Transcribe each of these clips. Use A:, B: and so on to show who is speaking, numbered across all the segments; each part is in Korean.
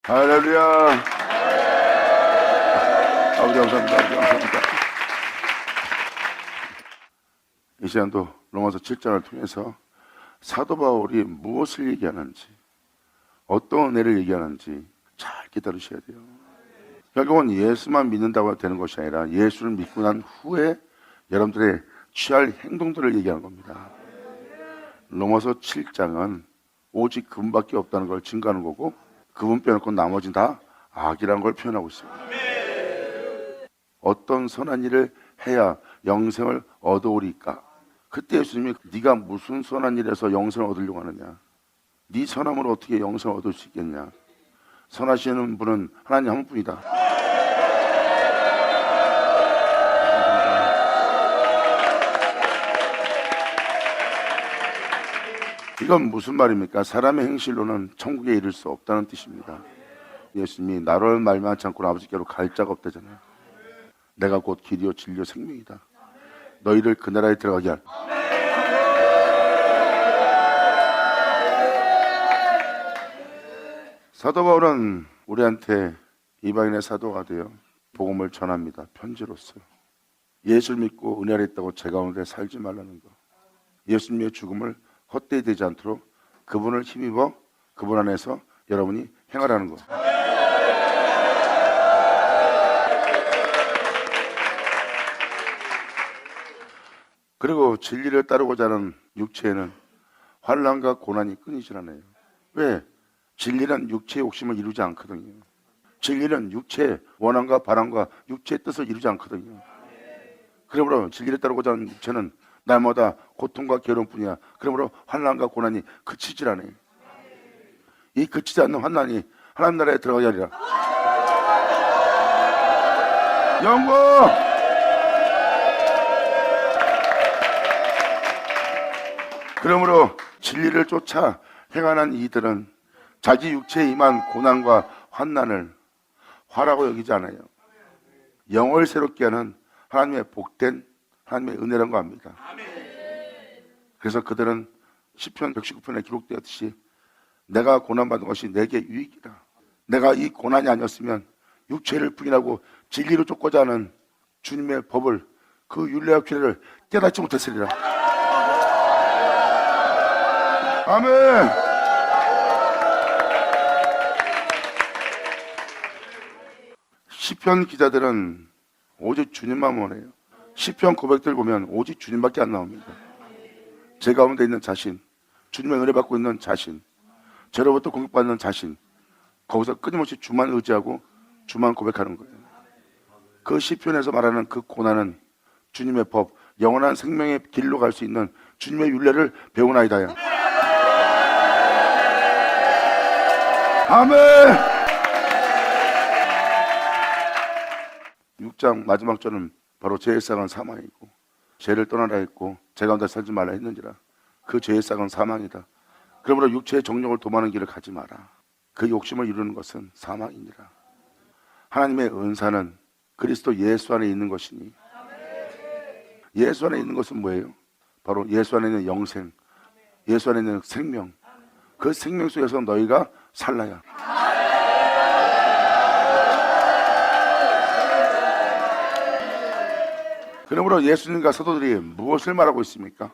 A: 할렐루야. 아버지 감사합니다. 아버지 감사합니다. 이 시간도 로마서 7장을 통해서 사도 바울이 무엇을 얘기하는지, 어떤 은혜를 얘기하는지 잘 기다리셔야 돼요. 결국은 예수만 믿는다고 되는 것이 아니라 예수를 믿고 난 후에 여러분들의 취할 행동들을 얘기하는 겁니다. 로마서 7장은 오직 그분밖에 없다는 걸 증거하는 거고, 그분 빼놓고 나머지는 다 악이라는 걸 표현하고 있습니다. 어떤 선한 일을 해야 영생을 얻어오리까? 그때 예수님이 네가 무슨 선한 일에서 영생을 얻으려고 하느냐? 네 선함으로 어떻게 영생을 얻을 수 있겠냐? 선하시는 분은 하나님 한 분이다. 이건 무슨 말입니까? 사람의 행실로는 천국에 이를 수 없다는 뜻입니다. 예수님이 나를 말만치 않고는 아버지께로 갈 자가 없다잖아요. 내가 곧 길이요 진리요 생명이다. 너희를 그 나라에 들어가게 할. 사도 바울은 우리한테 이방인의 사도가 되어 복음을 전합니다. 편지로서. 예수를 믿고 은혜를 했다고 제 가운데 살지 말라는 거. 예수님의 죽음을 헛되이 되지 않도록 그분을 힘입어 그분 안에서 여러분이 행하라는 거. 그리고 진리를 따르고자 하는 육체에는 환난과 고난이 끊이질 않아요. 왜? 진리는 육체의 욕심을 이루지 않거든요. 진리는 육체의 원함과 바람과 육체의 뜻을 이루지 않거든요. 그러므로 진리를 따르고자 하는 육체는 날마다 고통과 괴로움뿐이야. 그러므로 환난과 고난이 그치질 않아요. 이 그치지 않는 환난이 하나님 나라에 들어가게 하리라. 영광! 그러므로 진리를 쫓아 행하는 이들은 자기 육체에 임한 고난과 환난을 화라고 여기지 않아요. 영을 새롭게 하는 하나님의 복된 하나님의 은혜라는 거 압니다. 그래서 그들은 시편 119편에 기록되었듯이 내가 고난받은 것이 내게 유익이다. 내가 이 고난이 아니었으면 육체를 부인하고 진리로 쫓고자 하는 주님의 법을, 그 율례와 규례를 깨닫지 못했으리라. 아멘. 시편 기자들은 오직 주님만 원해요. 시편 고백들 보면 오직 주님밖에 안 나옵니다. 제 가운데 있는 자신, 주님의 은혜 받고 있는 자신, 저로부터 공격받는 자신, 거기서 끊임없이 주만 의지하고 주만 고백하는 거예요. 그 시편에서 말하는 그 고난은 주님의 법, 영원한 생명의 길로 갈 수 있는 주님의 율례를 배우나이다요. 아멘. 6장 마지막 절은 바로 죄의 싹은 사망이고 죄를 떠나라 했고 죄 가운데 살지 말라 했는지라. 그 죄의 싹은 사망이다. 그러므로 육체의 정욕을 도마는 길을 가지 마라. 그 욕심을 이루는 것은 사망이니라. 하나님의 은사는 그리스도 예수 안에 있는 것이니, 예수 안에 있는 것은 뭐예요? 바로 예수 안에 있는 영생, 예수 안에 있는 생명. 그 생명 속에서 너희가 살라야. 그러므로 예수님과 사도들이 무엇을 말하고 있습니까?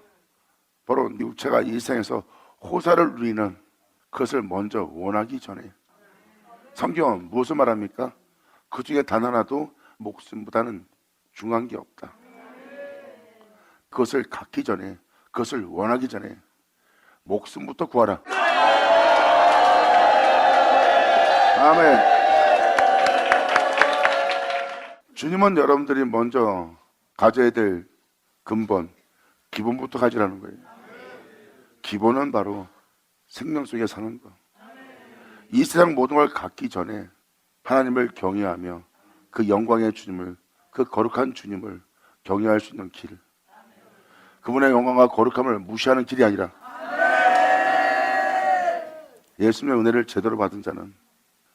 A: 바로 육체가 이 세상에서 호사를 누리는 그것을 먼저 원하기 전에. 성경은 무엇을 말합니까? 그 중에 단 하나도 목숨보다는 중요한 게 없다. 그것을 갖기 전에, 그것을 원하기 전에 목숨부터 구하라. 아멘. 주님은 여러분들이 먼저 가져야 될 근본, 기본부터 가지라는 거예요. 기본은 바로 생명 속에 사는 거. 이 세상 모든 걸 갖기 전에 하나님을 경외하며 그 영광의 주님을, 그 거룩한 주님을 경외할 수 있는 길. 그분의 영광과 거룩함을 무시하는 길이 아니라 예수님의 은혜를 제대로 받은 자는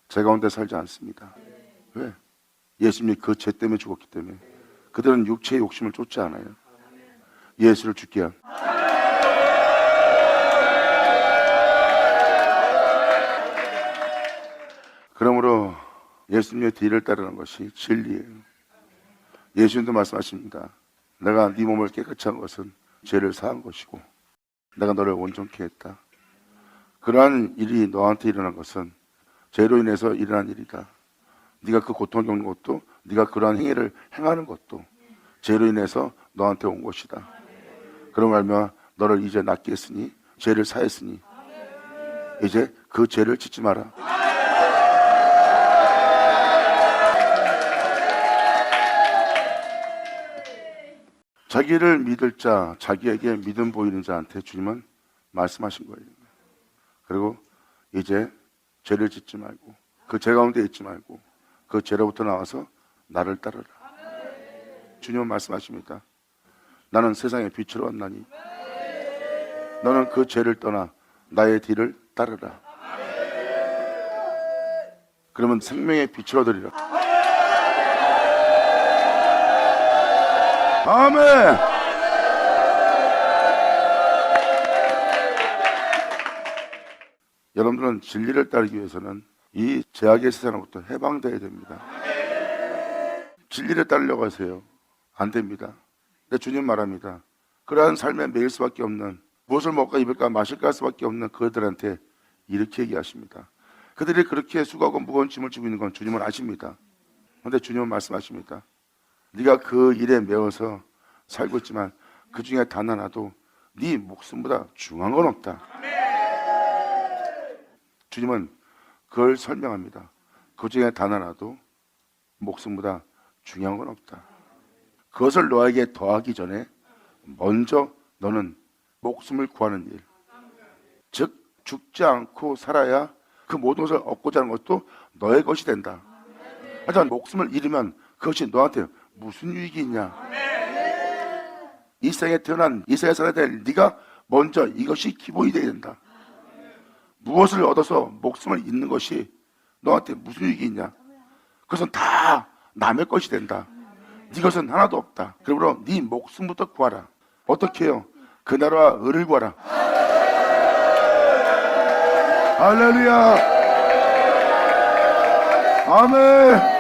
A: 제 가운데 살지 않습니다. 왜? 예수님이 그 죄 때문에 죽었기 때문에. 그들은 육체의 욕심을 쫓지 않아요. 예수를 죽게 한. 그러므로 예수님의 뒤를 따르는 것이 진리예요. 예수님도 말씀하십니다. 내가 네 몸을 깨끗이 한 것은 죄를 사한 것이고 내가 너를 온전케 했다. 그러한 일이 너한테 일어난 것은 죄로 인해서 일어난 일이다. 네가 그 고통을 겪는 것도, 네가 그러한 행위를 행하는 것도 죄로 인해서 너한테 온 것이다. 그런 말면 너를 이제 낫게 했으니, 죄를 사했으니 이제 그 죄를 짓지 마라. 자기를 믿을 자, 자기에게 믿음 보이는 자한테 주님은 말씀하신 거예요. 그리고 이제 죄를 짓지 말고, 그 죄 가운데 있지 말고 그 죄로부터 나와서 나를 따르라. 주님은 말씀하십니다. 나는 세상의 빛으로 왔나니 너는 그 죄를 떠나 나의 뒤를 따르라. 그러면 생명의 빛을 얻으리라. 아멘. 여러분들은 진리를 따르기 위해서는 이 죄악의 세상으로부터 해방되어야 됩니다. 진리를 따르려고 하세요. 안 됩니다. 근데 주님 말합니다. 그러한 삶에 매일 수밖에 없는, 무엇을 먹을까 입을까 마실까 할 수밖에 없는 그들한테 이렇게 얘기하십니다. 그들이 그렇게 수고하고 무거운 짐을 지고 있는 건 주님은 아십니다. 그런데 주님은 말씀하십니다. 네가 그 일에 매어서 살고 있지만 그 중에 단 하나도 네 목숨보다 중요한 건 없다. 주님은 그걸 설명합니다. 그 중에 단 하나도 목숨보다 중요한 건 없다. 그것을 너에게 더하기 전에 먼저 너는 목숨을 구하는 일, 즉 죽지 않고 살아야 그 모든 것을 얻고자 하는 것도 너의 것이 된다. 하지만 목숨을 잃으면 그것이 너한테 무슨 유익이 있냐. 이 세상에 태어난, 이 세상에 살아야 될 네가 먼저 이것이 기본이 되어야 된다. 무엇을 얻어서 목숨을 잃는 것이 너한테 무슨 유익이 있냐. 그것은 다 남의 것이 된다. 네 것은 하나도 없다. 그러므로 네 목숨부터 구하라. 어떻게 해요? 그 나라와 의를 구하라. 할렐루야. 아멘.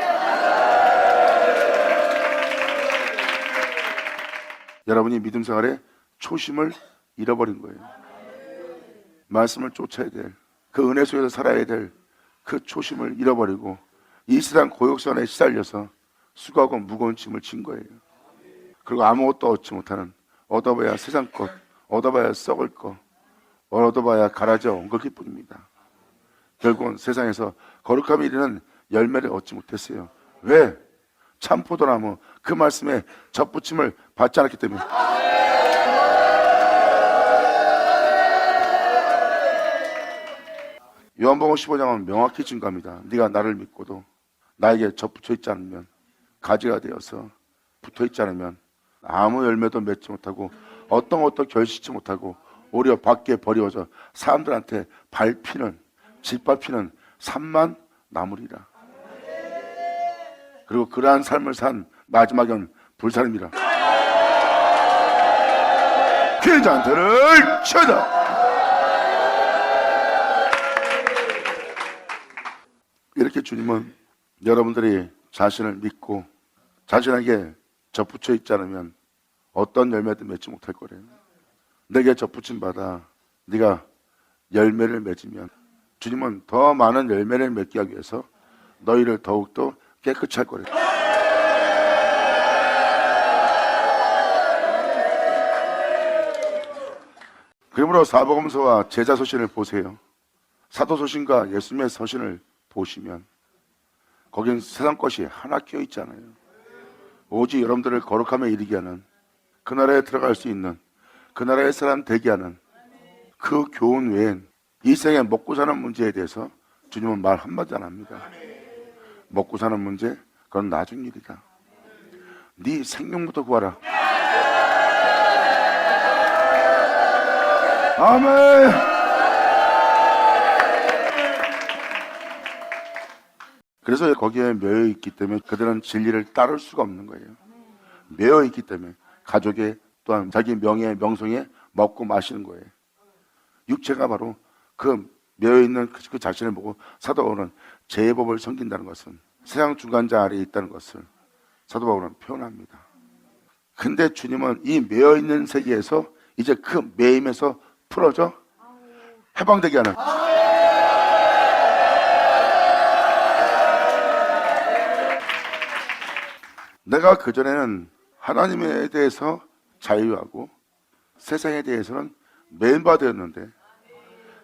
A: 여러분이 믿음 생활에 초심을 잃어버린 거예요. 말씀을 쫓아야 될, 그 은혜 속에서 살아야 될 그 초심을 잃어버리고 이 세상 고역선에 시달려서 수고하고 무거운 짐을 진 거예요. 그리고 아무것도 얻지 못하는, 얻어봐야 세상 것, 얻어봐야 썩을 것, 얻어봐야 가라져 온 것일 뿐입니다. 결국은 세상에서 거룩함이 이르는 열매를 얻지 못했어요. 왜? 참포도나무 그 말씀에 접붙임을 받지 않았기 때문에. 요한복음 15장은 명확히 증거합니다. 네가 나를 믿고도 나에게 접붙여 있지 않으면, 가지가 되어서 붙어 있지 않으면 아무 열매도 맺지 못하고 어떤 것도 결실치 못하고 오히려 밖에 버려져 사람들한테 밟히는, 짓밟히는 산만 나무리라. 그리고 그러한 삶을 산 마지막은 불사릅니다. 귀자한테를 쳐다. 이렇게 주님은 여러분들이 자신을 믿고 자신에게 접붙여 있지 않으면 어떤 열매도 맺지 못할 거래요. 내게 접붙임 받아 네가 열매를 맺으면 주님은 더 많은 열매를 맺게 하기 위해서 너희를 더욱더 깨끗이 할 거래요. 그러므로 사복음서와 제자서신을 보세요. 사도서신과 예수님의 서신을 보시면 거긴 세상 것이 하나 끼어 있잖아요. 오직 여러분들을 거룩함에 이르게 하는, 그 나라에 들어갈 수 있는, 그 나라의 사람 되게 하는 그 교훈 외엔 이 세상에 먹고 사는 문제에 대해서 주님은 말 한마디 안 합니다. 먹고 사는 문제, 그건 나중 일이다. 네 생명부터 구하라. 아멘. 그래서 거기에 매여 있기 때문에 그들은 진리를 따를 수가 없는 거예요. 매여 있기 때문에 가족에, 또한 자기 명예에, 명성에 먹고 마시는 거예요. 육체가 바로 그 매여 있는 그 자신을 보고 사도 바울은 제법을 섬긴다는 것은 세상 중간자 아래에 있다는 것을 사도 바울은 표현합니다. 근데 주님은 이 매여있는 세계에서 이제 그 매임에서 풀어져 해방되게 하는, 내가 그전에는 하나님에 대해서 자유하고 세상에 대해서는 매임받았는데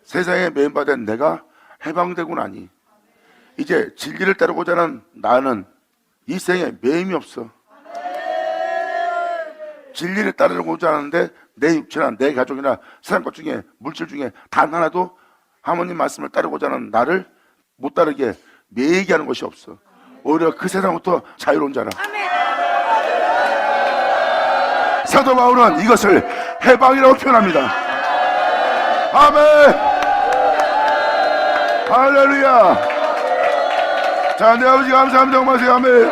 A: 세상에 매임받은 내가 해방되고 나니 이제 진리를 따르고자 하는 나는 이 생에 매임이 없어. 진리를 따르고자 하는데 내 육체나 내 가족이나 세상 것 중에 물질 중에 단 하나도 하나님 말씀을 따르고자 하는 나를 못 따르게 매이게 하는 것이 없어. 오히려 그 세상부터 자유로운 자라. 사도 바울은 이것을 해방이라고 표현합니다. 아멘. 할렐루야. 자, 내 아버지 감사합니다. 고마세요. 아멘.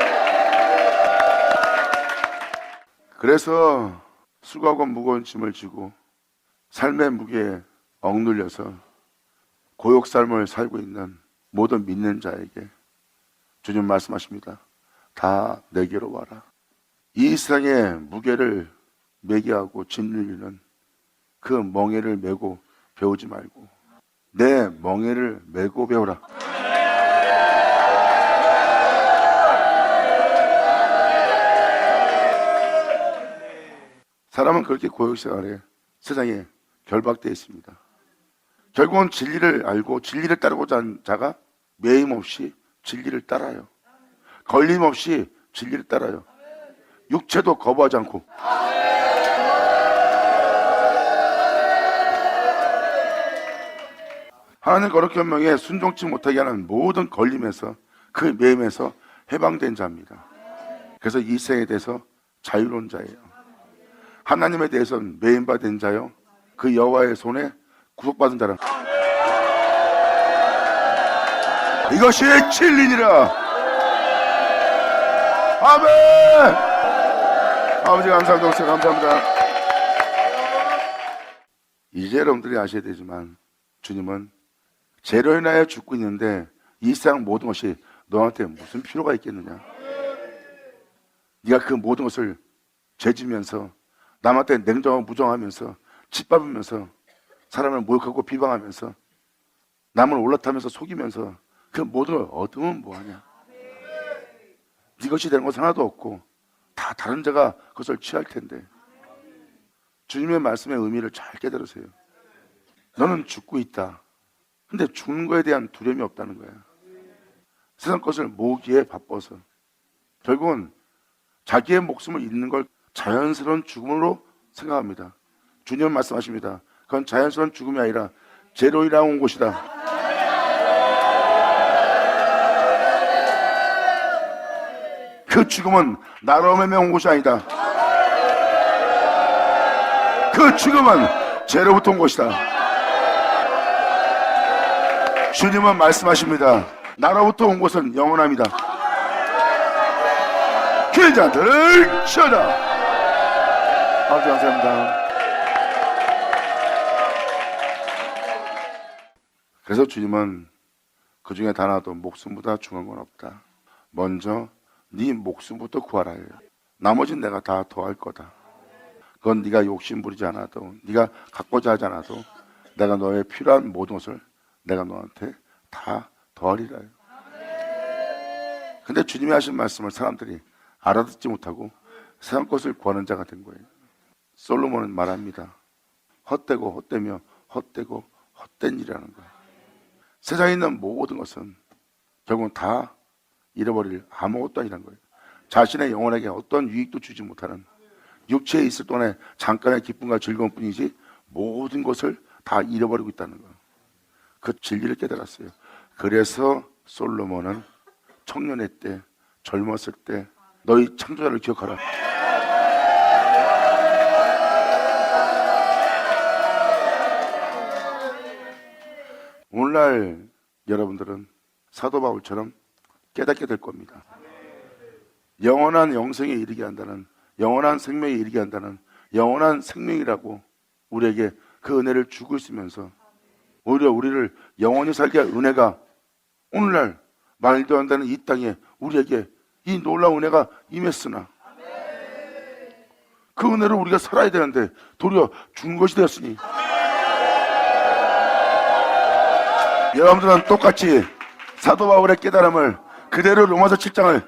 A: 그래서 수고하고 무거운 짐을 지고 삶의 무게에 억눌려서 고역 삶을 살고 있는 모든 믿는 자에게 주님 말씀하십니다. 다 내게로 와라. 이 세상의 무게를 매게 하고 짓눌리는 그 멍에를 메고 배우지 말고 내 멍에를 메고 배우라. 사람은 그렇게 고역생활에 세상에 결박되어 있습니다. 결국은 진리를 알고 진리를 따르고자 하는 자가 매임 없이 진리를 따라요. 걸림 없이 진리를 따라요. 육체도 거부하지 않고. 하나님 거룩 계명에 순종치 못하게 하는 모든 걸림에서 그 매임에서 해방된 자입니다. 그래서 이 세에 대해서 자유로운 자예요. 하나님에 대해서는 매임받은 자요 그 여호와의 손에 구속받은 자라. 이것이 진리니라. 아멘. 아버지 감사합니다. 감사합니다. 이제 여러분들이 아셔야 되지만 주님은 죄로 인하여 죽고 있는데 이 세상 모든 것이 너한테 무슨 필요가 있겠느냐. 네가 그 모든 것을 죄지면서 남한테 냉정하고 무정하면서 짓밟으면서 사람을 모욕하고 비방하면서 남을 올라타면서 속이면서 그 모든 걸 얻으면 뭐하냐. 네 것이 되는 것은 하나도 없고 다 다른 자가 그것을 취할 텐데. 주님의 말씀의 의미를 잘 깨달으세요. 너는 죽고 있다. 근데 죽는 거에 대한 두려움이 없다는 거야. 세상 것을 모으기에 바빠서 결국은 자기의 목숨을 잃는 걸 자연스러운 죽음으로 생각합니다. 주님은 말씀하십니다. 그건 자연스러운 죽음이 아니라 죄로 인하여 온 것이다. 그 죽음은 나로 매며 온 것이 아니다. 그 죽음은 죄로부터 온 것이다. 주님은 말씀하십니다. 나로부터 온 것은 영원합니다. 그 자들을 쳐라. 아버지 감사합니다. 그래서 주님은 그 중에 단 하나도 목숨보다 중요한 건 없다. 먼저 네 목숨부터 구하라. 나머지는 내가 다 더할 거다. 그건 네가 욕심 부리지 않아도 네가 갖고자 하지 않아도 내가 너의 필요한 모든 것을 내가 너한테 다 더하리라. 근데 주님이 하신 말씀을 사람들이 알아듣지 못하고 세상 것을 구하는 자가 된 거예요. 솔로몬은 말합니다. 헛되고 헛되며 헛되고 헛된 일이라는 거예요. 세상에 있는 모든 것은 결국은 다 잃어버릴 아무것도 아니라는 거예요. 자신의 영혼에게 어떤 유익도 주지 못하는 육체에 있을 동안에 잠깐의 기쁨과 즐거움 뿐이지 모든 것을 다 잃어버리고 있다는 거예요. 그 진리를 깨달았어요. 그래서 솔로몬은 청년의 때, 젊었을 때 너희 창조자를 기억하라. 오늘날 여러분들은 사도 바울처럼 깨닫게 될 겁니다. 영원한 영생에 이르게 한다는, 영원한 생명에 이르게 한다는 영원한 생명이라고 우리에게 그 은혜를 주고 있으면서 오히려 우리를 영원히 살게 할 은혜가 오늘날 말도 안 되는 이 땅에 우리에게 이 놀라운 은혜가 임했으나 그 은혜로 우리가 살아야 되는데 도리어 죽는 것이 되었으니 여러분들은 똑같이 사도 바울의 깨달음을 그대로 로마서 7장을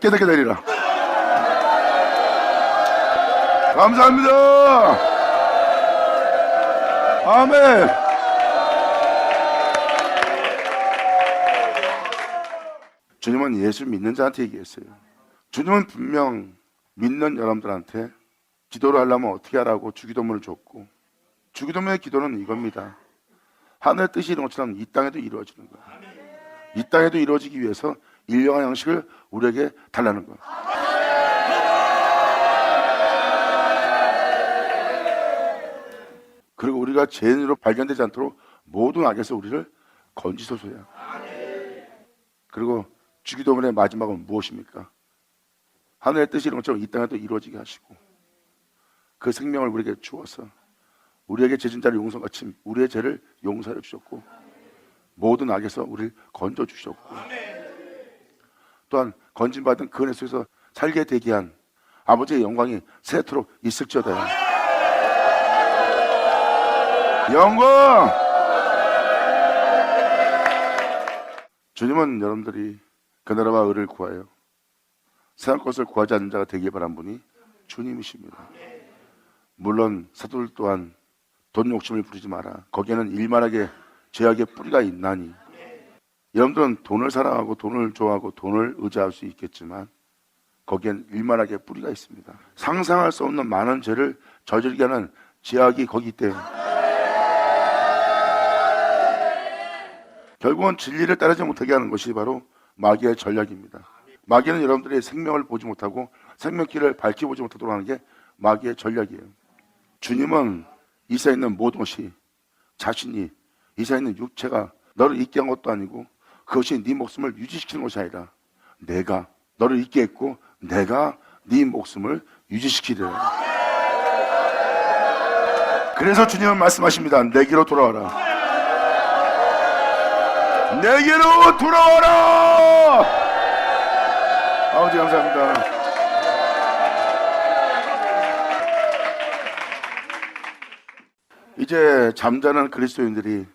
A: 깨닫게 되리라. 감사합니다. 아멘. 주님은 예수 믿는 자한테 얘기했어요. 주님은 분명 믿는 여러분들한테 기도를 하려면 어떻게 하라고 주기도문을 줬고, 주기도문의 기도는 이겁니다. 하늘의 뜻이 이룬 것처럼 이 땅에도 이루어지는 거예요. 이 땅에도 이루어지기 위해서 일용할 양식을 우리에게 달라는 거예요. 그리고 우리가 죄인으로 발견되지 않도록 모든 악에서 우리를 건지소서야. 그리고 주기도문의 마지막은 무엇입니까? 하늘의 뜻이 이룬 것처럼 이 땅에도 이루어지게 하시고 그 생명을 우리에게 주어서 우리에게 죄진 자를 용서같이 우리의 죄를 용서해 주셨고 모든 악에서 우리를 건져 주셨고 또한 건진받은 그 은혜 속에서 살게 되게 한 아버지의 영광이 세토록 있을지어다. 영광! 주님은 여러분들이 그 나라와 의를 구하여 세상 것을 구하지 않는 자가 되길 바란 분이 주님이십니다. 물론 사도들 또한 돈 욕심을 부리지 마라. 거기에는 일만하게 죄악의 뿌리가 있나니. 여러분들은 돈을 사랑하고 돈을 좋아하고 돈을 의지할 수 있겠지만 거기엔 일만하게 뿌리가 있습니다. 상상할 수 없는 많은 죄를 저지르게 하는 죄악이 거기 있대요. 결국은 진리를 따르지 못하게 하는 것이 바로 마귀의 전략입니다. 마귀는 여러분들의 생명을 보지 못하고 생명길을 밝혀보지 못하도록 하는 게 마귀의 전략이에요. 주님은 이 세상에 있는 모든 것이 자신이 이 세상에 있는 육체가 너를 잊게 한 것도 아니고 그것이 네 목숨을 유지시키는 것이 아니라 내가 너를 잊게 했고 내가 네 목숨을 유지시키리라. 그래서 주님은 말씀하십니다. 내게로 돌아와라. 내게로 돌아와라. 아버지 감사합니다. 이제 잠자는 그리스도인들이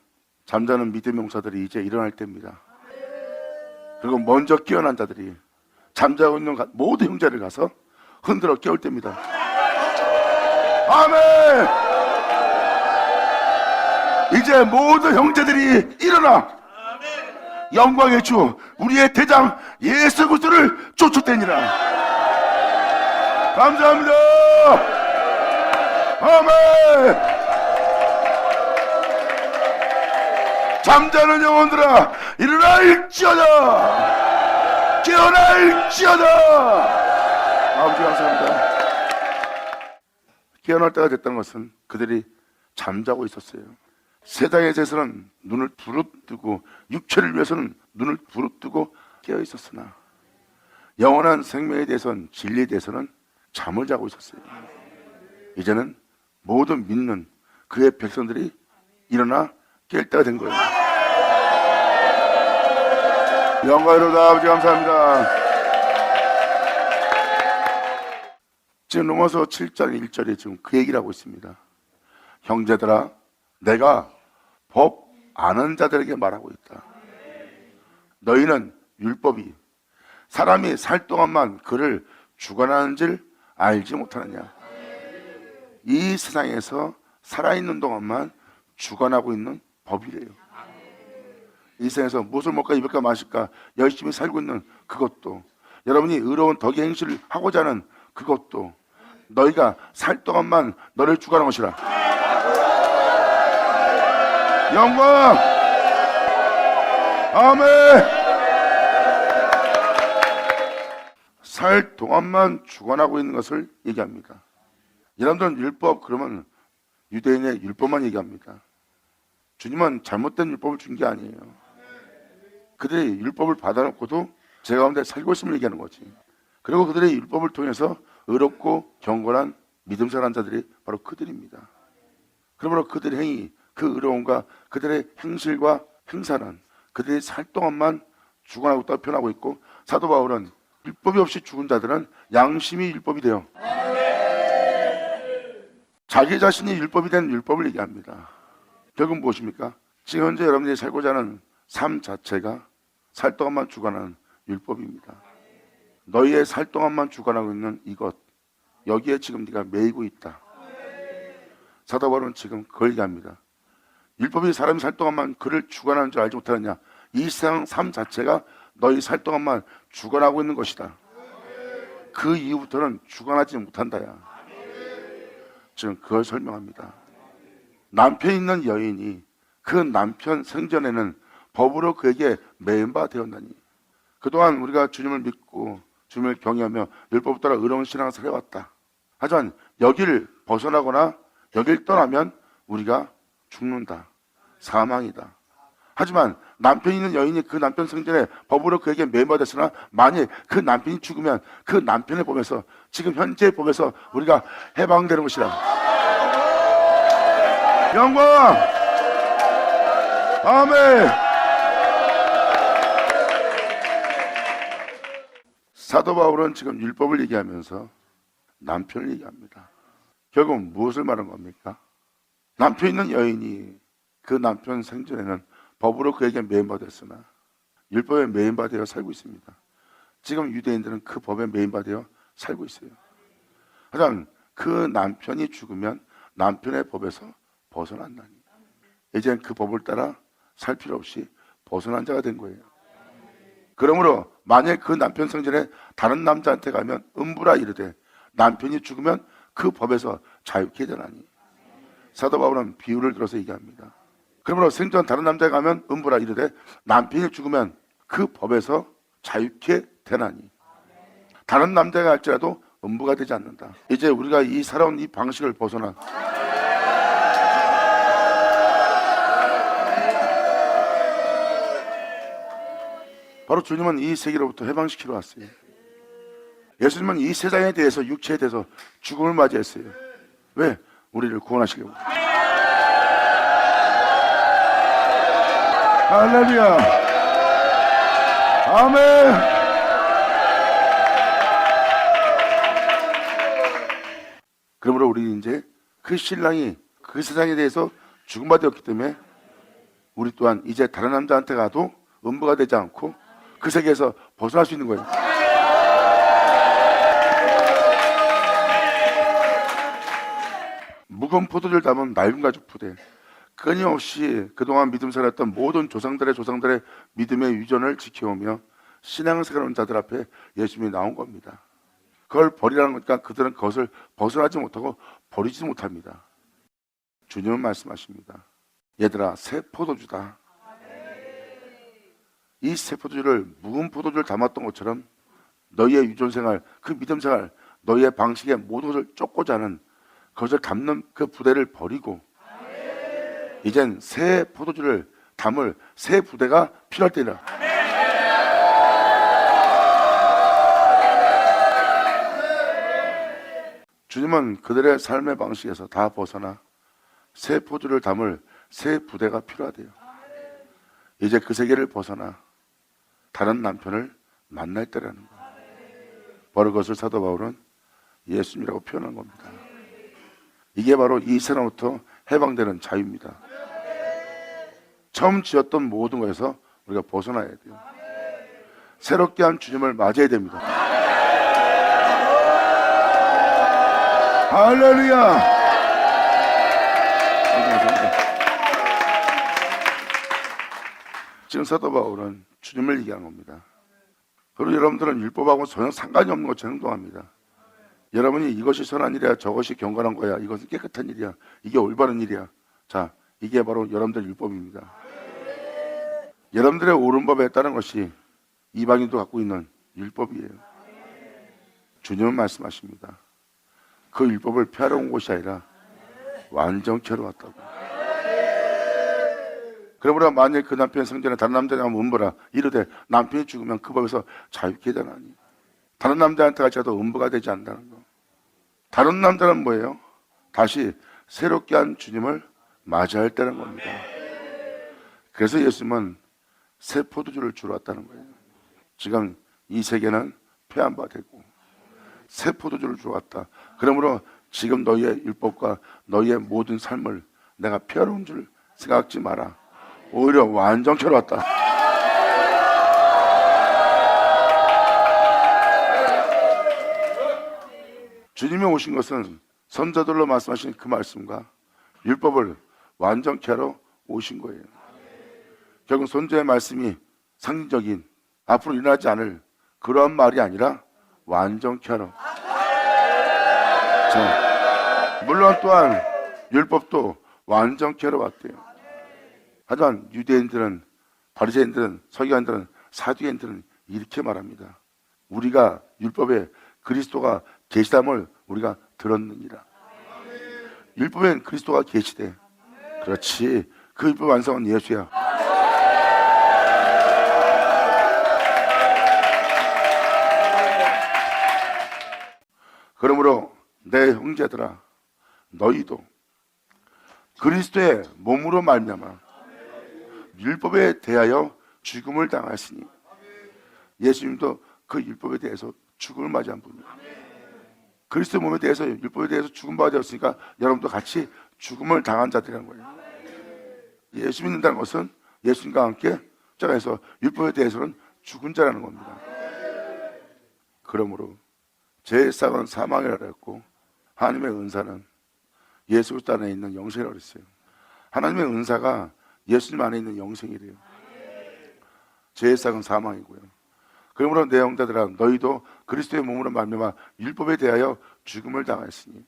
A: 잠자는 믿음의 용사들이 이제 일어날 때입니다. 그리고 먼저 깨어난 자들이 잠자고 있는 모든 형제를 가서 흔들어 깨울 때입니다. 아멘. 이제 모든 형제들이 일어나 영광의 주 우리의 대장 예수 그리스도를 쫓을때니라. 감사합니다. 아멘. 잠자는 영혼들아 일어날지어다. 깨어날지어다. 아버지 감사합니다. 깨어날 때가 됐다는 것은 그들이 잠자고 있었어요. 세상에 대해서는 눈을 부릅뜨고 육체를 위해서는 눈을 부릅뜨고 깨어 있었으나 영원한 생명에 대해서는 진리에 대해서는 잠을 자고 있었어요. 이제는 모든 믿는 그의 백성들이 일어나 깰 때가 된 거예요. 영광으로다 아버지 감사합니다. 지금 로마서 7장 1절에 지금 그 얘기를 하고 있습니다. 형제들아 내가 법 아는 자들에게 말하고 있다. 너희는 율법이 사람이 살 동안만 그를 주관하는 줄 알지 못하느냐. 이 세상에서 살아있는 동안만 주관하고 있는 법이래요. 이 세상에서 무엇을 먹을까 입을까 마실까 열심히 살고 있는 그것도 여러분이 의로운 덕의 행실을 하고자 하는 그것도 너희가 살 동안만 너를 주관하는 것이라. 영광. 아멘. 살 동안만 주관하고 있는 것을 얘기합니다. 여러분들은 율법 그러면 유대인의 율법만 얘기합니다. 주님은 잘못된 율법을 준 게 아니에요. 그들이 율법을 받아놓고도 제 가운데 살고 있음을 얘기하는 거지. 그리고 그들의 율법을 통해서 의롭고 경건한 믿음사랑 자들이 바로 그들입니다. 그러므로 그들의 행위, 그 의로움과 그들의 행실과 행사는 그들이 살 동안만 주관하고 있다고 표현하고 있고, 사도 바울은 율법이 없이 죽은 자들은 양심이 율법이 돼요. 자기 자신이 율법이 된 율법을 얘기합니다. 결국 무엇입니까? 지금 현재 여러분들이 살고자 하는 삶 자체가 살 동안만 주관하는 율법입니다. 너희의 살 동안만 주관하고 있는 이것, 여기에 지금 네가 매이고 있다. 사도 바울은 지금 그걸 얘기합니다. 율법이 사람이 살 동안만 그를 주관하는 줄 알지 못하느냐? 이 세상 삶 자체가 너희 살 동안만 주관하고 있는 것이다. 그 이후부터는 주관하지 못한다야. 지금 그걸 설명합니다. 남편 있는 여인이 그 남편 생전에는 법으로 그에게 매인 바 되었나니, 그동안 우리가 주님을 믿고 주님을 경외하며 율법을 따라 의로운 신앙을 살아왔다. 하지만 여기를 벗어나거나 여기를 떠나면 우리가 죽는다. 사망이다. 하지만 남편이 있는 여인이 그 남편 생전에 법으로 그에게 매인 바 됐으나, 만일 그 남편이 죽으면 그 남편을 보면서, 지금 현재 보면서 우리가 해방되는 것이다. 영광! 아멘! 사도 바울은 지금 율법을 얘기하면서 남편을 얘기합니다. 결국 무엇을 말하는 겁니까? 남편 있는 여인이 그 남편 생전에는 법으로 그에게 매인받았으나 율법에 매인받아 살고 있습니다. 지금 유대인들은 그 법에 매인받아 살고 있어요. 하지만 그 남편이 죽으면 남편의 법에서 벗어난다니, 이젠 그 법을 따라 살 필요 없이 벗어난 자가 된 거예요. 그러므로 만약 그 남편 생전에 다른 남자한테 가면 음부라 이르되, 남편이 죽으면 그 법에서 자유케 되나니. 사도 바울은 비유를 들어서 얘기합니다. 그러므로 생전 다른 남자에 가면 음부라 이르되, 남편이 죽으면 그 법에서 자유케 되나니. 다른 남자가 할지라도 음부가 되지 않는다. 이제 우리가 이 살아온 이 방식을 벗어나 바로 주님은 이 세계로부터 해방시키러 왔어요. 예수님은 이 세상에 대해서, 육체에 대해서 죽음을 맞이했어요. 왜? 우리를 구원하시려고. 할렐루야. 아멘. 그러므로 우리는 이제 그 신랑이 그 세상에 대해서 죽음바 되었기 때문에, 우리 또한 이제 다른 남자한테 가도 음부가 되지 않고 그 세계에서 벗어날 수 있는 거예요. 묵은 포도주를 담은 낡은 가죽 부대, 끊임없이 그동안 믿음 살았던 모든 조상들의 믿음의 유전을 지켜오며 신앙을 살아온 자들 앞에 예수님이 나온 겁니다. 그걸 버리라는 거니까 그들은 그것을 벗어나지 못하고 버리지 못합니다. 주님은 말씀하십니다. 얘들아, 새 포도주다. 이 새 포도주를 묵은 포도주를 담았던 것처럼 너희의 유전생활, 그 믿음생활, 너희의 방식의 모든 것을 쫓고자 하는 그것을 담는 그 부대를 버리고, 이젠 새 포도주를 담을 새 부대가 필요할 때라. 주님은 그들의 삶의 방식에서 다 벗어나 새 포도주를 담을 새 부대가 필요하대요. 이제 그 세계를 벗어나 다른 남편을 만날 때라는 거예요. 바로 그것을 사도 바울은 예수님이라고 표현한 겁니다. 이게 바로 이 세상부터 해방되는 자유입니다. 처음 지었던 모든 것에서 우리가 벗어나야 돼요. 새롭게 한 주님을 맞이해야 됩니다. 할렐루야. 지금 사도 바울은 주님을 얘기하는 겁니다. 그리고 여러분들은 율법하고 전혀 상관이 없는 것처럼 행동합니다. 여러분이 이것이 선한 일이야, 저것이 경건한 거야, 이것은 깨끗한 일이야, 이게 올바른 일이야. 자, 이게 바로 여러분들 율법입니다. 여러분들의 옳은 법에 따른 것이 이방인도 갖고 있는 율법이에요. 주님은 말씀하십니다. 그 율법을 폐하러 온 것이 아니라 완전케 하러 왔다고. 그러므로 만일 그 남편 생전에 다른 남자가 음부라 이르되, 남편이 죽으면 그 법에서 자유케 되나니. 다른 남자한테 같이도 음부가 되지 않는다는 거. 다른 남자는 뭐예요? 다시 새롭게 한 주님을 맞이할 때는 겁니다. 그래서 예수님은 새 포도주를 주러 왔다는 거예요. 지금 이 세계는 폐한 바 되고 새 포도주를 주었다. 그러므로 지금 너희의 율법과 너희의 모든 삶을 내가 폐하는 줄 생각지 마라. 오히려 완전케 왔다. 주님이 오신 것은 선자들로 말씀하신 그 말씀과 율법을 완전케 하러 오신 거예요. 결국 선자의 말씀이 상징적인 앞으로 일어나지 않을 그러한 말이 아니라 완전케 하러. 자, 물론 또한 율법도 완전케 하러 왔대요. 하지만 유대인들은, 바리새인들은, 서기관들은, 사두개인들은 이렇게 말합니다. 우리가 율법에 그리스도가 계시담을 우리가 들었느니라. 율법엔 그리스도가 계시대. 그렇지. 그 율법 완성은 예수야. 그러므로 내 형제들아, 너희도 그리스도의 몸으로 말미암아 율법에 대하여 죽음을 당하시니, 예수님도 그 율법에 대해서 죽음을 맞이한 분이에요. 그리스도 몸에 대해서, 율법에 대해서 죽음받아 되었으니까 여러분도 같이 죽음을 당한 자들이라는 거예요. 예수 믿는다는 것은 예수님과 함께 십자가에서 율법에 대해서는 죽은 자라는 겁니다. 그러므로 죄의 삭은 사망이라고 했고, 하나님의 은사는 예수 그리스도 안에 있는 영생이라고 했어요. 하나님의 은사가 예수님 안에 있는 영생이래요. 죄의 삭은 사망이고요. 그러므로 내 형제들아, 너희도 그리스도의 몸으로 말미암아 율법에 대하여 죽음을 당하였으니,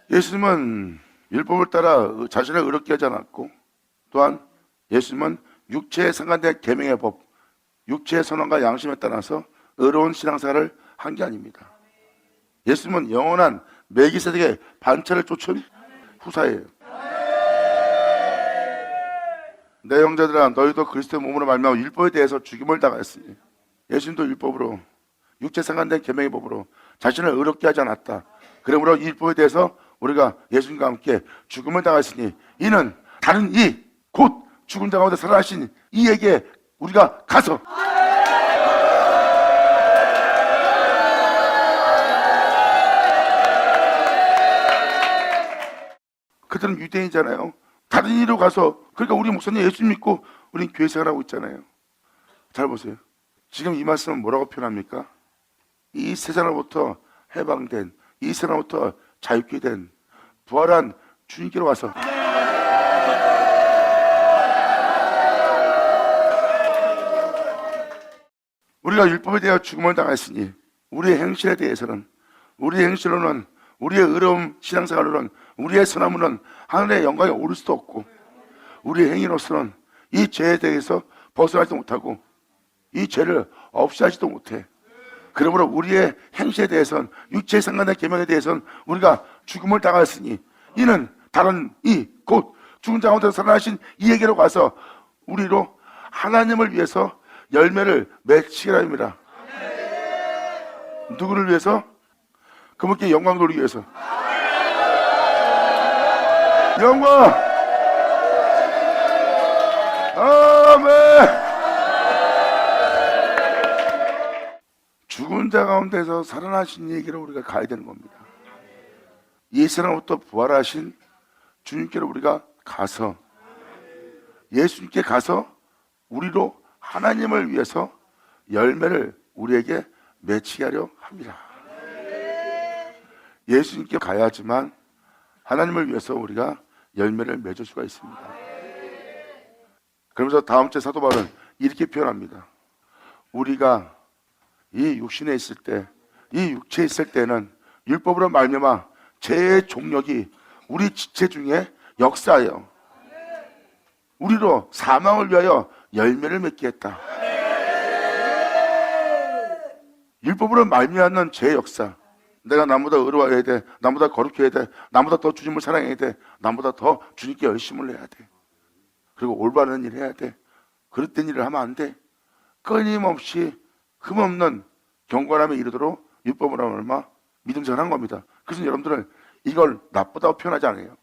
A: 예수님은 율법을 따라 자신을 의롭게 하지 않았고, 또한 예수님은 육체에 상관된 계명의 법, 육체의 선언과 양심에 따라서 의로운 신앙생활을 한 게 아닙니다. 예수님은 영원한 멜기세덱의 반차를 쫓은 후사예요. 내 형제들아, 너희도 그리스도의 몸으로 말미암아 율법에 대해서 죽임을 당하였으니, 예수님도 율법으로, 육체 상관된 계명의 법으로 자신을 의롭게 하지 않았다. 그러므로 이 율법에 대해서 우리가 예수님과 함께 죽음을 당하시니, 이는 다른 이 곧 죽은 자 가운데 살아나신 이에게 우리가 가서 그들은 유대인이잖아요. 다른 이로 가서, 그러니까 우리 목사님 예수 믿고 우린 교회 생활하고 있잖아요. 잘 보세요. 지금 이 말씀은 뭐라고 표현합니까? 이 세상으로부터 해방된, 이 세상으로부터 자유케 된 부활한 주님께로 와서 우리가 율법에 대하여 죽음을 당했으니, 우리의 행실에 대해서는, 우리의 행실로는, 우리의 의로움 신앙생활로는, 우리의 선함으로는 하늘의 영광에 오를 수도 없고, 우리의 행위로서는 이 죄에 대해서 벗어나지도 못하고 이 죄를 없이 하지도 못해. 그러므로 우리의 행실에 대해서는, 육체에 상관된 계명에 대해서는 우리가 죽음을 당하였으니, 이는 다른 이 곧 죽은 자 가운데 살아나신 이에게로 가서 우리로 하나님을 위해서 열매를 맺히라 합니다. 누구를 위해서? 그분께 영광 돌리기 위해서. 영광! 아멘! 죽은 자 가운데서 살아나신 얘기로 우리가 가야 되는 겁니다. 이 세상부터 부활하신 주님께로 우리가 가서, 예수님께 가서 우리로 하나님을 위해서 열매를 우리에게 맺히게 하려 합니다. 예수님께 가야지만 하나님을 위해서 우리가 열매를 맺을 수가 있습니다. 그러면서 다음 주 사도 바울은 이렇게 표현합니다. 우리가 이 육신에 있을 때, 이 육체에 있을 때는 율법으로 말미암아 죄의 종력이 우리 지체 중에 역사하여 우리로 사망을 위하여 열매를 맺게 했다. 율법으로 말미암는 죄의 역사, 내가 남보다 의로워야 돼, 남보다 거룩해야 돼, 남보다 더 주님을 사랑해야 돼, 남보다 더 주님께 열심을 해야 돼, 그리고 올바른 일을 해야 돼, 그릇된 일을 하면 안 돼. 끊임없이 흠없는 경건함에 이르도록 율법으로 얼마 믿음 생활한 겁니다. 그래서 여러분들은 이걸 나쁘다고 표현하지 않아요.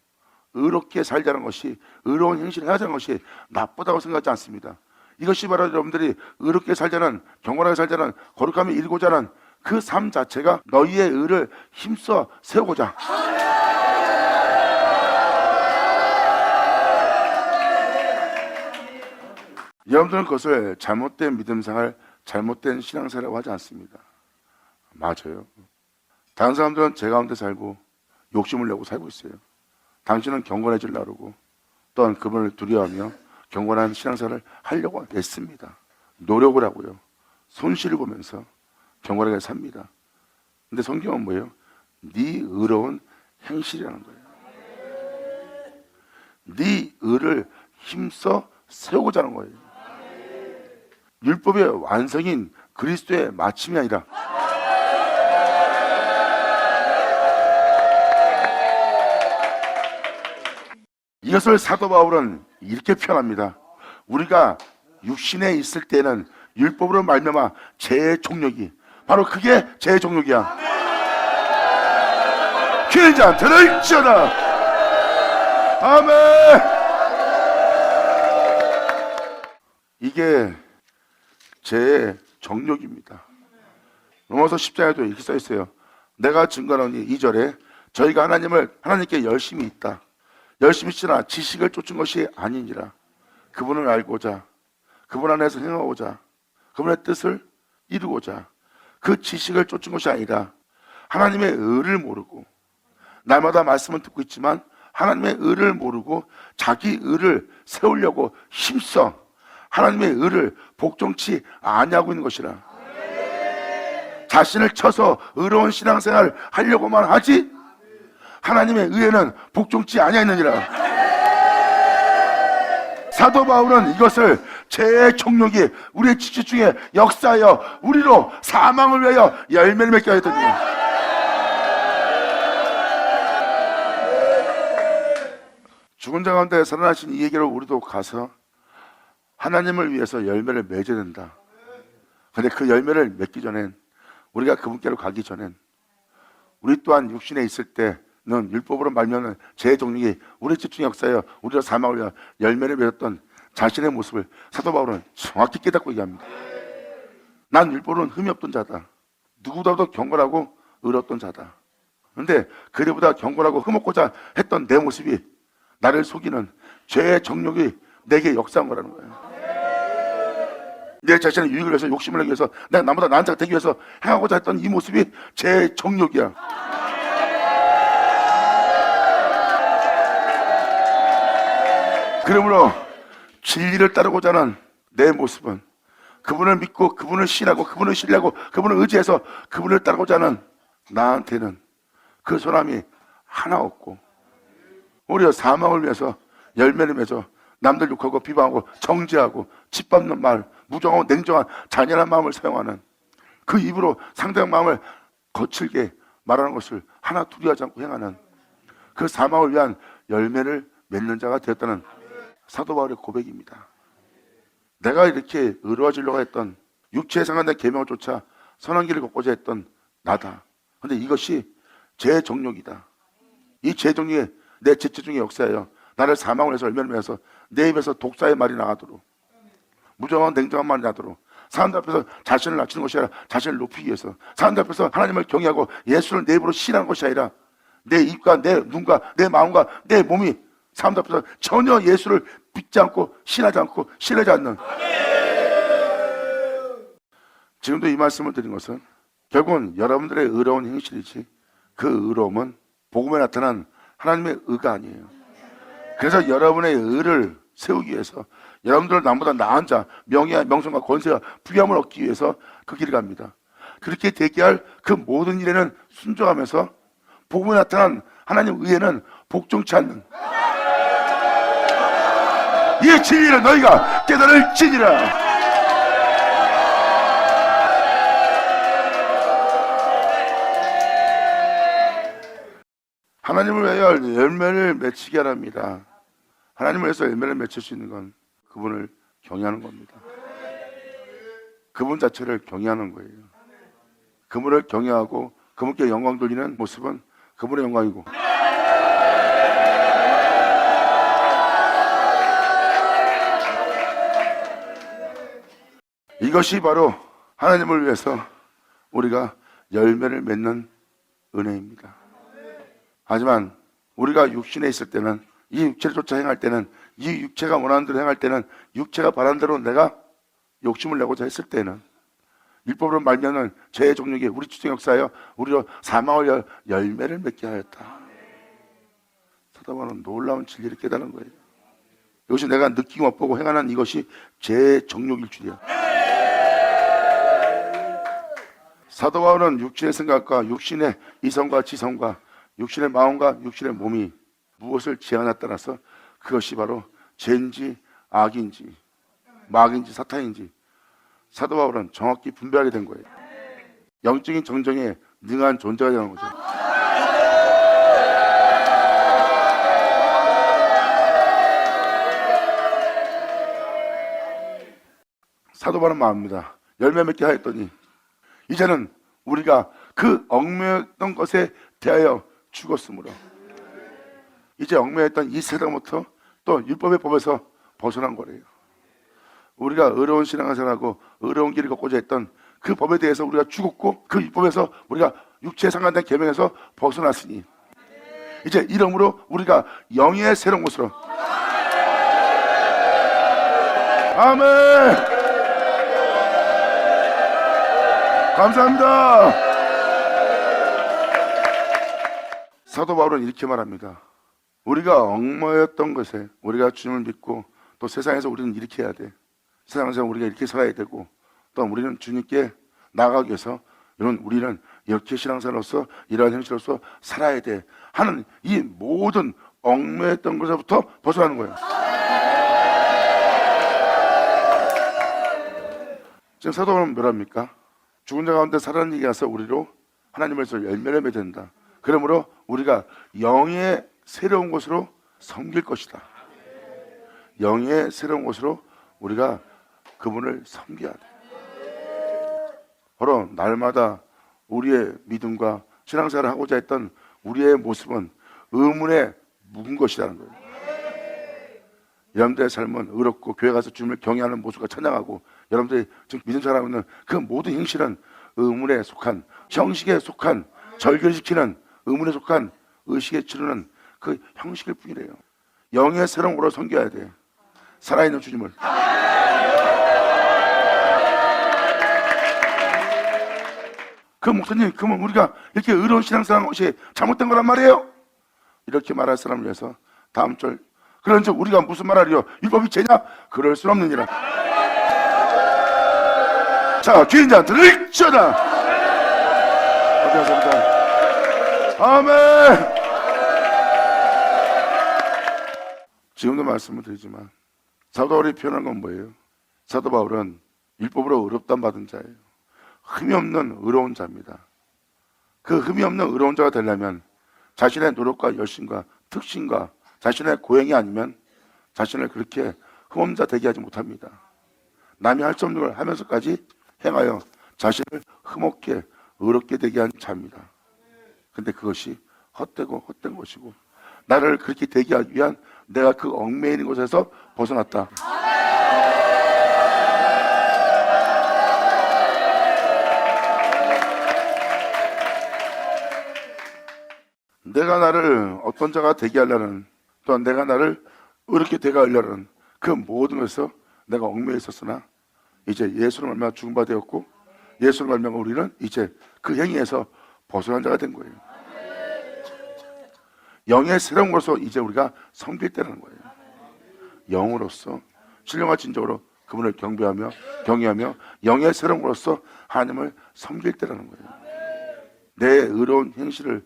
A: 의롭게 살자는 것이, 의로운 행실을 해야하는 것이 나쁘다고 생각하지 않습니다. 이것이 바로 여러분들이 의롭게 살자는, 경건하게 살자는, 거룩함에 이르고자 하는 그 삶 자체가 너희의 의를 힘써 세우고자. 여러분들은 그것을 잘못된 믿음생활, 잘못된 신앙생활이라고 하지 않습니다. 맞아요. 다른 사람들은 제 가운데 살고 욕심을 내고 살고 있어요. 당신은 경건해지려고 그러고 또한 그분을 두려워하며 경건한 신앙생활을 하려고 애씁니다. 노력을 하고요. 손실을 보면서 경건하게 삽니다. 근데 성경은 뭐예요? 네 의로운 행실이라는 거예요. 네 의를 힘써 세우고자 하는 거예요. 율법의 완성인 그리스도의 마침이 아니라 이것을 사도 바울은 이렇게 표현합니다. 우리가 육신에 있을 때는 율법으로 말미암아 죄의 종력이, 바로 그게 죄의 종력이야. 귀한 자 들을지어다. 아멘. 이게 죄의 정욕입니다. 로마서 10장에도 이렇게 써 있어요. 내가 증거하노니 2절에 저희가 하나님께 열심히 있다. 열심히 치나 지식을 쫓은 것이 아니니라. 그분을 알고자, 그분 안에서 행하고자, 그분의 뜻을 이루고자. 그 지식을 쫓은 것이 아니라 하나님의 의를 모르고, 날마다 말씀을 듣고 있지만 하나님의 의를 모르고 자기 의를 세우려고 힘써 하나님의 의를 복종치 아니하고 있는 것이라. 자신을 쳐서 의로운 신앙생활을 하려고만 하지 하나님의 의에는 복종치 아니하느니라. 사도 바울은 이것을 죄의 종력이 우리의 지체 중에 역사하여 우리로 사망을 위하여 열매를 맺게 하였더니, 죽은 자 가운데 살아나신 이 얘기로 우리도 가서 하나님을 위해서 열매를 맺어야 된다. 근데 그 열매를 맺기 전엔, 우리가 그분께로 가기 전엔 우리 또한 육신에 있을 때는 율법으로 말미암는 죄의 종력이 우리 집중의 역사여 우리가 사망을 위하여 열매를 맺었던 자신의 모습을 사도 바울은 정확히 깨닫고 얘기합니다. 난 율법으로는 흠이 없던 자다. 누구보다도 경건하고 의로웠던 자다. 그런데 그들보다 경건하고 흠없고자 했던 내 모습이 나를 속이는 죄의 정욕이 내게 역사한 거라는 거예요. 내 자신의 유익을 위해서, 욕심을 내기 위해서, 내가 남보다 나은 자가 되기 위해서 행하고자 했던 이 모습이 죄의 정욕이야. 그러므로 진리를 따르고자 하는 내 모습은, 그분을 믿고 그분을 신하고 그분을 신뢰하고 그분을 의지해서 그분을 따르고자 하는 나한테는 그 소람이 하나 없고, 오히려 사망을 위해서 열매를 맺어 남들 욕하고 비방하고 정죄하고 짓밟는 말, 무정하고 냉정한 잔인한 마음을 사용하는, 그 입으로 상대방 마음을 거칠게 말하는 것을 하나 둘이 하지 않고 행하는 그 사망을 위한 열매를 맺는 자가 되었다는 사도 바울의 고백입니다. 내가 이렇게 의로워지려고 했던, 육체에 상한된 계명을 쫓아 선한 길을 걷고자 했던 나다. 그런데 이것이 죄의 정욕이다. 이 죄의 정욕이 내 지체 중에 역사예요. 나를 사망을 해서 열매를 맺어서 내 입에서 독사의 말이 나가도록, 무정한 냉정한 말이 나도록, 사람들 앞에서 자신을 낮추는 것이 아니라 자신을 높이기 위해서, 사람들 앞에서 하나님을 경외하고 예수를 내 입으로 신하는 것이 아니라 내 입과 내 눈과 내 마음과 내 몸이 사람들 앞에서 전혀 예수를 믿지 않고 신하지 않고 신뢰하지 않는, 지금도 이 말씀을 드린 것은 결국은 여러분들의 의로운 행실이지 그 의로움은 복음에 나타난 하나님의 의가 아니에요. 그래서 여러분의 의를 세우기 위해서, 여러분들은 남보다 나은 자, 명예와 명성과 권세와 부귀함을 얻기 위해서 그 길을 갑니다. 그렇게 되게 할 그 모든 일에는 순종하면서 복음에 나타난 하나님 의에는 복종치 않는, 이 진리를 너희가 깨달을지니라. 하나님을 위하여 열매를 맺히게 하랍니다. 하나님을 위해서 열매를 맺힐 수 있는 건 그분을 경외하는 겁니다. 그분 자체를 경외하는 거예요. 그분을 경외하고 그분께 영광 돌리는 모습은 그분의 영광이고, 이것이 바로 하나님을 위해서 우리가 열매를 맺는 은혜입니다. 하지만 우리가 육신에 있을 때는, 이 육체를 쫓아 행할 때는, 이 육체가 원하는 대로 행할 때는, 육체가 바라는 대로 내가 욕심을 내고자 했을 때는, 율법으로 말미암는 죄의 종력이 우리 주체 역사하여 우리로 사망을 열매를 맺게 하였다. 사도 바울은 놀라운 진리를 깨달은 거예요. 이것이 내가 느끼고 맛보고 행하는 이것이 죄의 정욕일 줄이야. 사도 바울은 육신의 생각과 육신의 이성과 지성과 육신의 마음과 육신의 몸이 무엇을 제한에 따라서 그것이 바로 죄인지 악인지 마귀인지 사탄인지 사도 바울은 정확히 분별하게 된 거예요. 영적인 정정에 능한 존재가 되는 거죠. 사도 바울은 말합니다. 열매 맺게 하였더니 이제는 우리가 그 얽매였던 것에 대하여 죽었으므로 이제 얽매였던 이 세상부터 또 율법의 법에서 벗어난 거래요. 우리가 의로운 신앙생활하고 의로운 길을 걷고자 했던 그 법에 대해서 우리가 죽었고 그 율법에서 우리가 육체에 상관된 계명에서 벗어났으니 이제 이러므로 우리가 영의 새로운 곳으로 아멘. 감사합니다. 사도 바울은 이렇게 말합니다. 우리가 얽매였던 것에 우리가 주님을 믿고 또 세상에서 우리는 이렇게 해야 돼. 세상에서 우리가 이렇게 살아야 되고 또 우리는 주님께 나아가기 위해서 우리는 이렇게 신앙생활로서 이러한 형식으로서 살아야 돼 하는 이 모든 얽매였던 것에부터 벗어나는 거예요. 지금 사도 바울은 뭐랍니까? 죽은 자 가운데 살아나는 이가 와서 우리로 하나님에서 열매를 맺는다. 그러므로 우리가 영의 새로운 곳으로 섬길 것이다. 영의 새로운 곳으로 우리가 그분을 섬겨야 돼. 바로 날마다 우리의 믿음과 신앙생활을 하고자 했던 우리의 모습은 의문에 묵은 것이라는 거예요. 여러분들의 삶은 의롭고 교회 가서 주님을 경외하는 모습과 찬양하고 여러분들이 지금 믿음 생활하고 있는 그 모든 행실은 의문에 속한, 형식에 속한, 절개를 지키는 의문에 속한 의식에 치르는 그 형식일 뿐이래요. 영의 새로운 곳으로 섬겨야 돼. 살아있는 주님을. 그 목사님, 그러면 우리가 이렇게 의로운 신앙생활하는 것이 잘못된 거란 말이에요? 이렇게 말할 사람을 위해서 다음 절, 그런즉 우리가 무슨 말하리요? 율법이 죄냐? 그럴 수 없느니라. 자, 귀인 자 들을지어다. 감사합니다. 아멘. 지금도 말씀을 드리지만 사도 바울이 표현한 건 뭐예요? 사도 바울은 율법으로 의롭다함 받은 자예요. 흠이 없는 의로운 자입니다. 그 흠이 없는 의로운 자가 되려면 자신의 노력과 열심과 특신과 자신의 고행이 아니면 자신을 그렇게 흠없는 자 되게 하지 못합니다. 남이 할 수 없는 걸 하면서까지 행하여 자신을 흠없게 의롭게 되게 한 자입니다. 근데 그것이 헛되고 헛된 것이고 나를 그렇게 되게 하기 위한 내가 그 얽매여 있는 곳에서 벗어났다. 내가 나를 어떤 자가 되게 하려는 또한 내가 나를 의롭게 되게 하려는 그 모든 것에서 내가 얽매여 있었으나 이제 예수를 말미암아 죽은 바 되었고 예수를 말미암아 우리는 이제 그 행위에서 벗어난 자가 된 거예요. 영의 새로운 것으로 이제 우리가 섬길 때라는 거예요. 영으로서 신령한 진정으로 그분을 경배하며 경외하며 영의 새로운 것으로서 하나님을 섬길 때라는 거예요. 내 의로운 행실을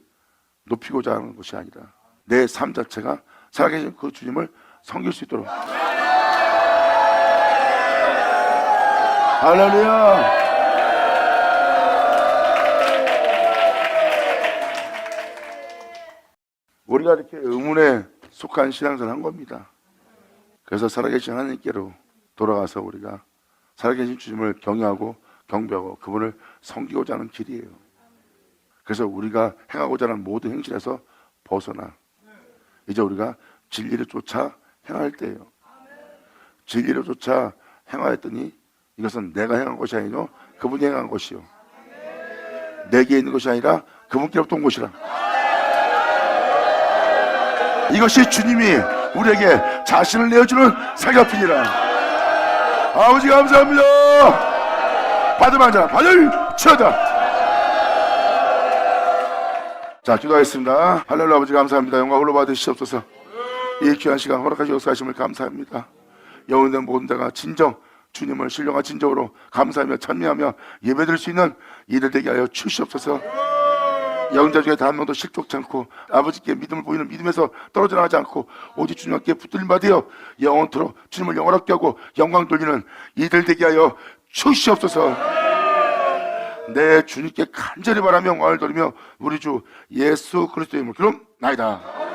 A: 높이고자 하는 것이 아니라 내 삶 자체가 살아계신 그 주님을 섬길 수 있도록. 할렐루야. 우리가 이렇게 의문에 속한 신앙생활을 한 겁니다. 그래서 살아계신 하나님께로 돌아가서 우리가 살아계신 주님을 경외하고 경배하고 그분을 섬기고자 하는 길이에요. 그래서 우리가 행하고자 하는 모든 행실에서 벗어나 이제 우리가 진리를 쫓아 행할 때예요. 진리를 쫓아 행하였더니 이것은 내가 행한 것이 아니요 그분이 행한 것이요 내게 있는 것이 아니라 그분께로부터 온 것이라. 이것이 주님이 우리에게 자신을 내어주는 사귑이니라. 아버지 감사합니다. 받으면 자 받을 치어다. 자, 기도하겠습니다. 할렐루야. 아버지 감사합니다. 영광 홀로 받으시옵소서. 이 귀한 시간 허락하시 역사하심을 감사합니다. 영혼된 모든 자가 진정 주님을 신령한 진정으로 감사하며 찬미하며 예배드릴 수 있는 이들 되게 하여 주시옵소서. 영자 중에 단 한 명도 실족치 않고 아버지께 믿음을 보이는 믿음에서 떨어져 나가지 않고 오직 주님께 붙들림 받으여 영원토록 주님을 영원하게 하고 영광 돌리는 이들 되게 하여 주시옵소서. 내 주님께 간절히 바라며 영광을 돌리며 우리 주 예수 그리스도의 이름으로 기도나이다.